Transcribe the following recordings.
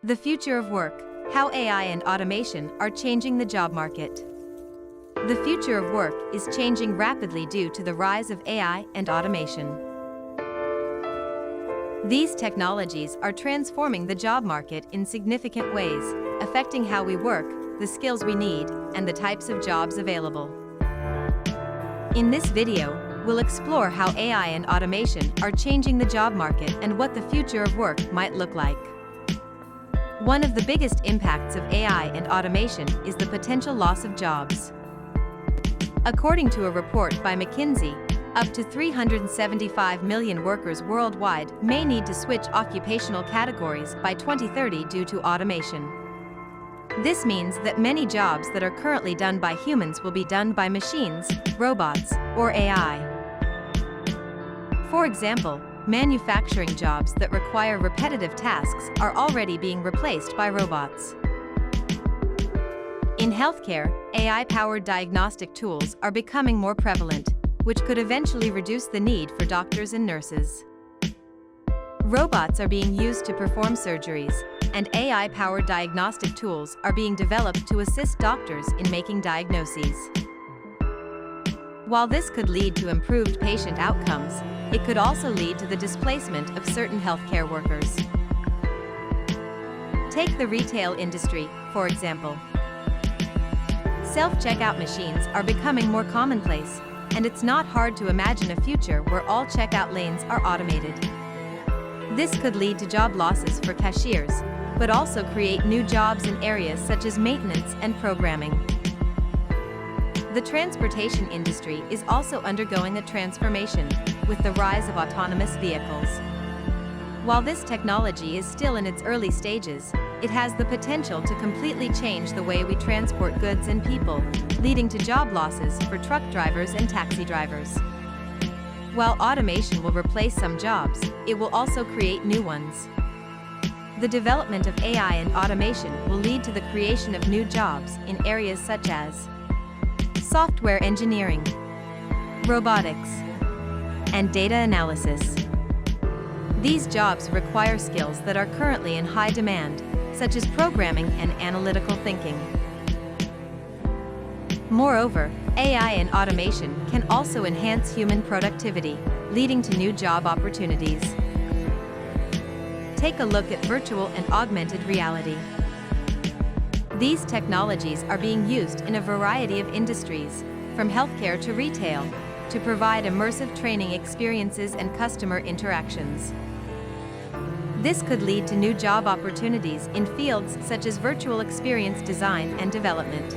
The future of work, how AI and automation are changing the job market. The future of work is changing rapidly due to the rise of AI and automation. These technologies are transforming the job market in significant ways, affecting how we work, the skills we need, and the types of jobs available. In this video, we'll explore how AI and automation are changing the job market and what the future of work might look like. One of the biggest impacts of AI and automation is the potential loss of jobs. According to a report by McKinsey, up to 375 million workers worldwide may need to switch occupational categories by 2030 due to automation. This means that many jobs that are currently done by humans will be done by machines, robots, or AI. For example, manufacturing jobs that require repetitive tasks are already being replaced by robots. In healthcare, AI-powered diagnostic tools are becoming more prevalent, which could eventually reduce the need for doctors and nurses. Robots are being used to perform surgeries, and AI-powered diagnostic tools are being developed to assist doctors in making diagnoses. While this could lead to improved patient outcomes, it could also lead to the displacement of certain healthcare workers. Take the retail industry, for example. Self-checkout machines are becoming more commonplace, and it's not hard to imagine a future where all checkout lanes are automated. This could lead to job losses for cashiers, but also create new jobs in areas such as maintenance and programming. The transportation industry is also undergoing a transformation, with the rise of autonomous vehicles. While this technology is still in its early stages, it has the potential to completely change the way we transport goods and people, leading to job losses for truck drivers and taxi drivers. While automation will replace some jobs, it will also create new ones. The development of AI and automation will lead to the creation of new jobs in areas such as software engineering, robotics, and data analysis. These jobs require skills that are currently in high demand, such as programming and analytical thinking. Moreover, AI and automation can also enhance human productivity, leading to new job opportunities. Take a look at virtual and augmented reality. These technologies are being used in a variety of industries, from healthcare to retail, to provide immersive training experiences and customer interactions. This could lead to new job opportunities in fields such as virtual experience design and development.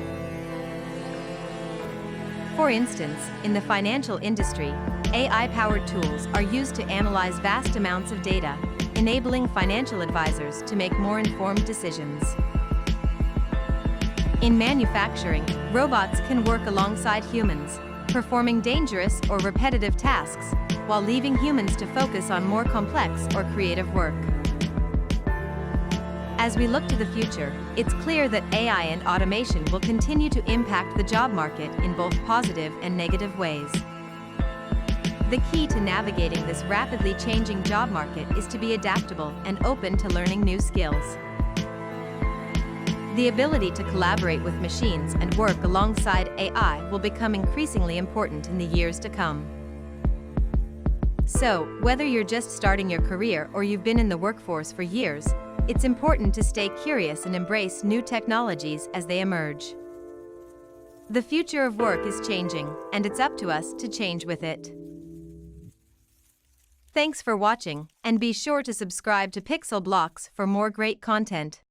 For instance, in the financial industry, AI-powered tools are used to analyze vast amounts of data, enabling financial advisors to make more informed decisions. In manufacturing, robots can work alongside humans, performing dangerous or repetitive tasks, while leaving humans to focus on more complex or creative work. As we look to the future, it's clear that AI and automation will continue to impact the job market in both positive and negative ways. The key to navigating this rapidly changing job market is to be adaptable and open to learning new skills. The ability to collaborate with machines and work alongside AI will become increasingly important in the years to come. So, whether you're just starting your career or you've been in the workforce for years, it's important to stay curious and embrace new technologies as they emerge. The future of work is changing, and it's up to us to change with it. Thanks for watching, and be sure to subscribe to Pixel Blocks for more great content.